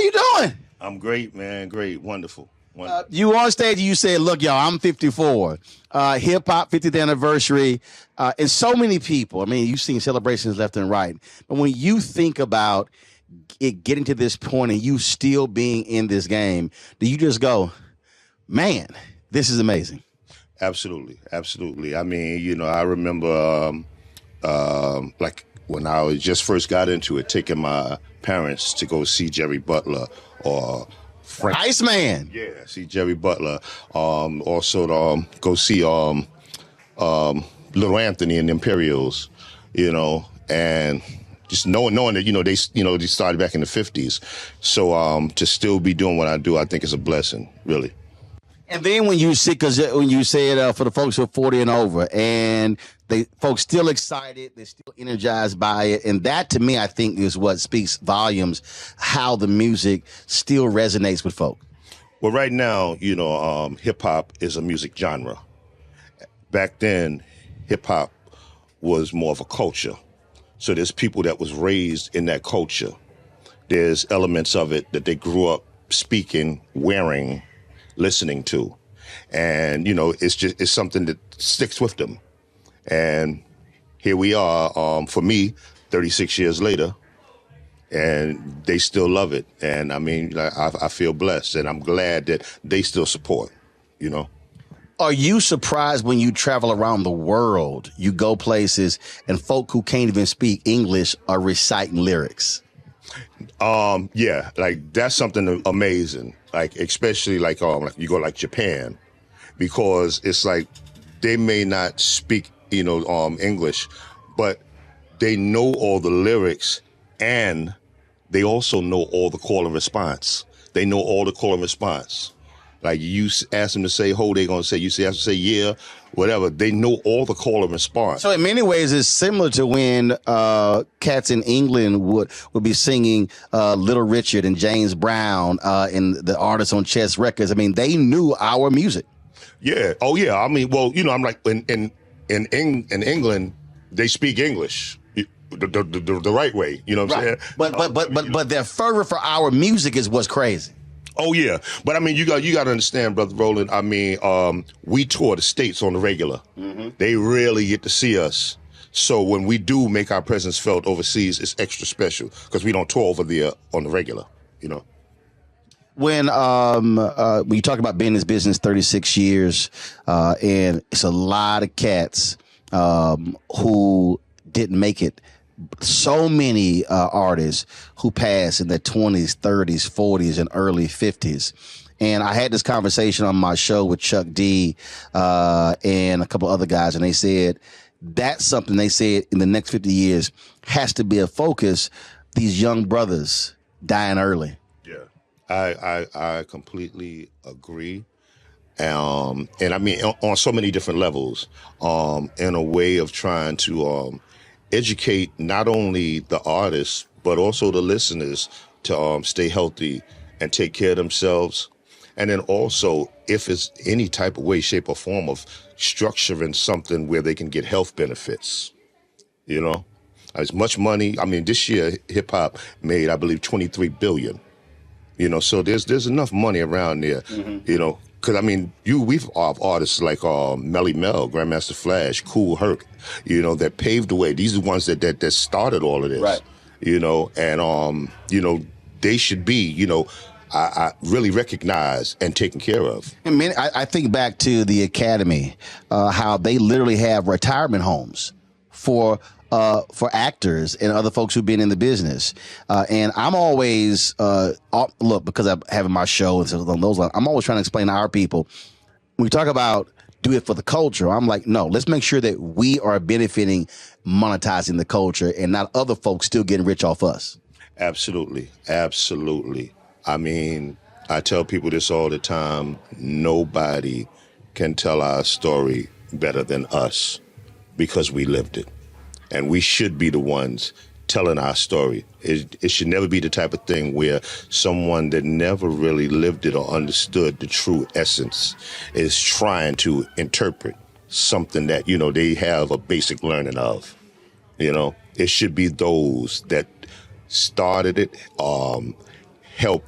you doing? I'm great, man. Great. Wonderful. You on stage, you said, look, y'all, I'm 54. Hip hop 50th anniversary. And so many people, I mean, you've seen celebrations left and right. But when you think about it getting to this point and you still being in this game, do you just go, man, this is amazing? Absolutely. Absolutely. I mean, I remember like when I just first got into it, taking my parents to go see Jerry Butler or Frank Iceman. Yeah, see Jerry Butler. Also to go see Little Anthony and the Imperials, and just knowing that they started back in the 50s. So to still be doing what I do, I think is a blessing, really. And then when you see, because when you say it for the folks who are 40 and over, and folks still excited, they're still energized by it, and that to me, I think, is what speaks volumes, how the music still resonates with folk. Well, right now, hip hop is a music genre. Back then, hip hop was more of a culture. So there's people that was raised in that culture. There's elements of it that they grew up speaking, wearing, listening to, and it's something that sticks with them. And here we are, for me, 36 years later, and they still love it. And I mean, I feel blessed, and I'm glad that they still support. Are you surprised when you travel around the world, you go places, and folk who can't even speak English are reciting lyrics? Yeah, like that's something amazing. Like especially like you go like Japan, because it's like they may not speak English, but they know all the lyrics, and they also know all the call and response. They know all the call and response. Like you ask them to say ho, they're gonna say. You ask them to say yeah, whatever. They know all the call and response. So in many ways, it's similar to when cats in England would be singing Little Richard and James Brown and the artists on Chess Records. I mean, they knew our music. Yeah. Oh yeah. I mean, well, I'm like in England, they speak English the right way. You know what I'm saying? But their fervor for our music is what's crazy. Oh yeah, but I mean, you got to understand, Brother Roland. I mean, we tour the States on the regular. Mm-hmm. They really get to see us. So when we do make our presence felt overseas, it's extra special because we don't tour over there on the regular. When you talk about being in this business 36 years, and it's a lot of cats who didn't make it. So many artists who passed in their 20s, 30s, 40s, and early 50s. And I had this conversation on my show with Chuck D and a couple other guys, and they said that's something they said in the next 50 years has to be a focus. These young brothers dying early. Yeah, I completely agree. And I mean, on so many different levels, in a way of trying to educate not only the artists, but also the listeners to stay healthy and take care of themselves. And then also, if it's any type of way, shape, or form of structuring something where they can get health benefits, as much money. I mean, this year, hip hop made, I believe, $23 billion. So there's enough money around there, Because, I mean, we've artists like Melly Mel, Grandmaster Flash, Kool Herc, that paved the way. These are the ones that started all of this, right? And, they should be, I really recognized and taken care of. I think back to the Academy, how they literally have retirement homes for actors and other folks who've been in the business. And I'm always, look, because I'm having my show and so on those lines, I'm always trying to explain to our people, when we talk about do it for the culture, I'm like, no, let's make sure that we are benefiting, monetizing the culture and not other folks still getting rich off us. Absolutely. Absolutely. I mean, I tell people this all the time. Nobody can tell our story better than us because we lived it. And we should be the ones telling our story. It should never be the type of thing where someone that never really lived it or understood the true essence is trying to interpret something that, they have a basic learning of. It should be those that started it, help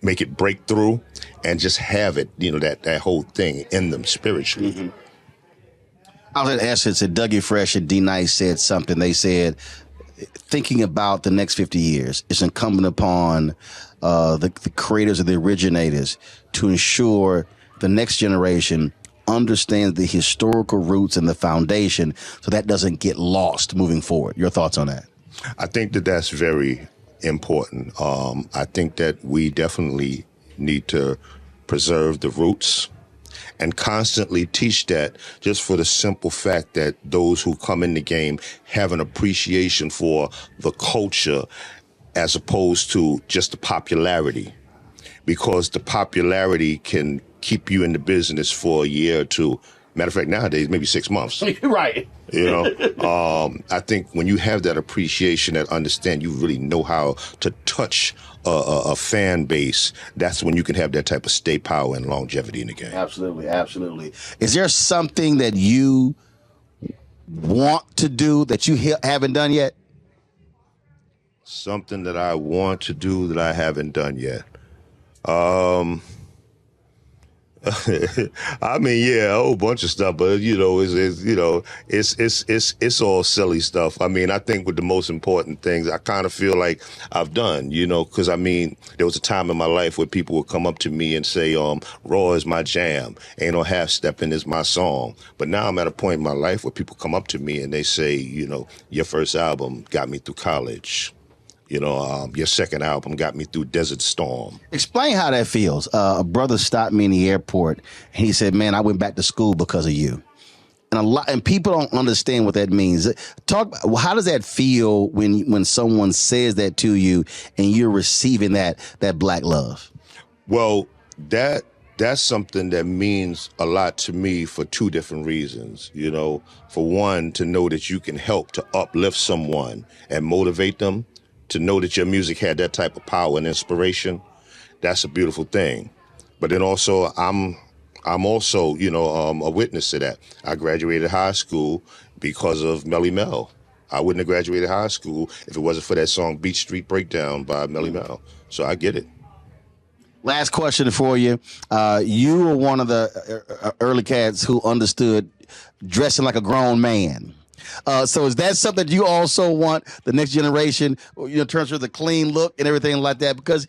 make it break through and just have it, that whole thing in them spiritually. Mm-hmm. I was at Essence, and Dougie Fresh and D Nice said something. They said, thinking about the next 50 years, it's incumbent upon the creators or the originators to ensure the next generation understands the historical roots and the foundation so that doesn't get lost moving forward. Your thoughts on that? I think that that's very important. I think that we definitely need to preserve the roots and constantly teach that, just for the simple fact that those who come in the game have an appreciation for the culture as opposed to just the popularity, because the popularity can keep you in the business for a year or two. Matter of fact, nowadays, maybe 6 months. Right. I think when you have that appreciation, that understand, you really know how to touch a fan base, that's when you can have that type of stay power and longevity in the game. Absolutely, absolutely. Is there something that you want to do that you haven't done yet? Something that I want to do that I haven't done yet. I mean, yeah, a whole bunch of stuff, but it's all silly stuff. I mean, I think with the most important things, I kind of feel like I've done, because I mean, there was a time in my life where people would come up to me and say, "Raw is my jam, Ain't No Half Stepping is my song." But now I'm at a point in my life where people come up to me and they say, "Your first album got me through college. Your second album got me through Desert Storm." Explain how that feels. A brother stopped me in the airport and he said, "Man, I went back to school because of you." And people don't understand what that means. How does that feel when someone says that to you and you're receiving that black love? Well, that's something that means a lot to me for two different reasons. For one, to know that you can help to uplift someone and motivate them, to know that your music had that type of power and inspiration. That's a beautiful thing. But then also, I'm also, a witness to that. I graduated high school because of Melly Mel. I wouldn't have graduated high school if it wasn't for that song Beach Street Breakdown by Melly Mel. So I get it. Last question for you. You were one of the early cats who understood dressing like a grown man. So is that something you also want the next generation, in terms of the clean look and everything like that? Because,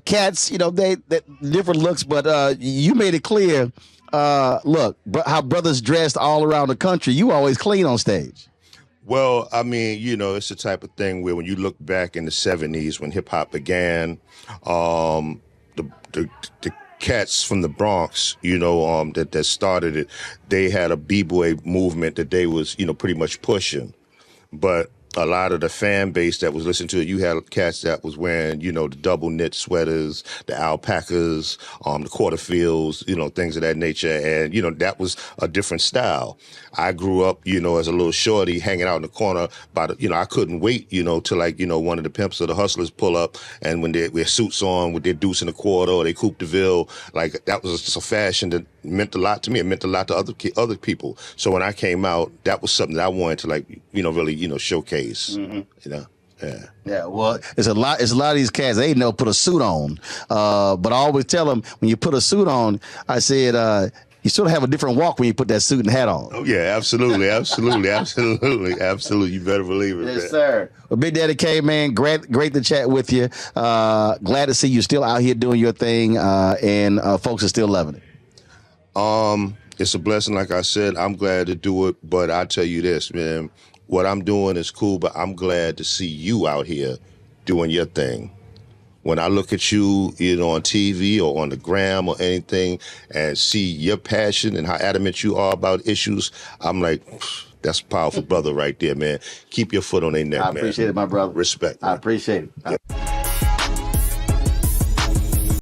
cats, they different looks, but you made it clear, look, how brothers dressed all around the country, you always clean on stage. Well, I mean, it's the type of thing where when you look back in the 70s when hip hop began, the cats from the Bronx, that started it, they had a b-boy movement that they was, pretty much pushing. But a lot of the fan base that was listening to it, you had cats that was wearing, the double knit sweaters, the alpacas, the quarterfields, things of that nature. And, that was a different style. I grew up, as a little shorty hanging out in the corner I couldn't wait, till one of the pimps or the hustlers pull up, and when they wear suits on with their deuce and a quarter or they coupe de ville, like that was just a fashion that meant a lot to me. It meant a lot to other people. So when I came out, that was something that I wanted to really, showcase. Mm-hmm. Yeah. Well, it's a lot of these cats, they know put a suit on. But I always tell them, when you put a suit on, I said, you sort of have a different walk when you put that suit and hat on. Oh, yeah, absolutely. Absolutely. You better believe it. Yes, sir. Well, Big Daddy Kane, man, great to chat with you. Glad to see you still out here doing your thing, and folks are still loving it. It's a blessing, like I said. I'm glad to do it, but I tell you this, man, what I'm doing is cool, but I'm glad to see you out here doing your thing. When I look at you, on TV or on the gram or anything, and see your passion and how adamant you are about issues, I'm like, that's a powerful brother right there, man. Keep your foot on their neck, man. I appreciate it, my brother. Respect. Man. I appreciate it. Yeah.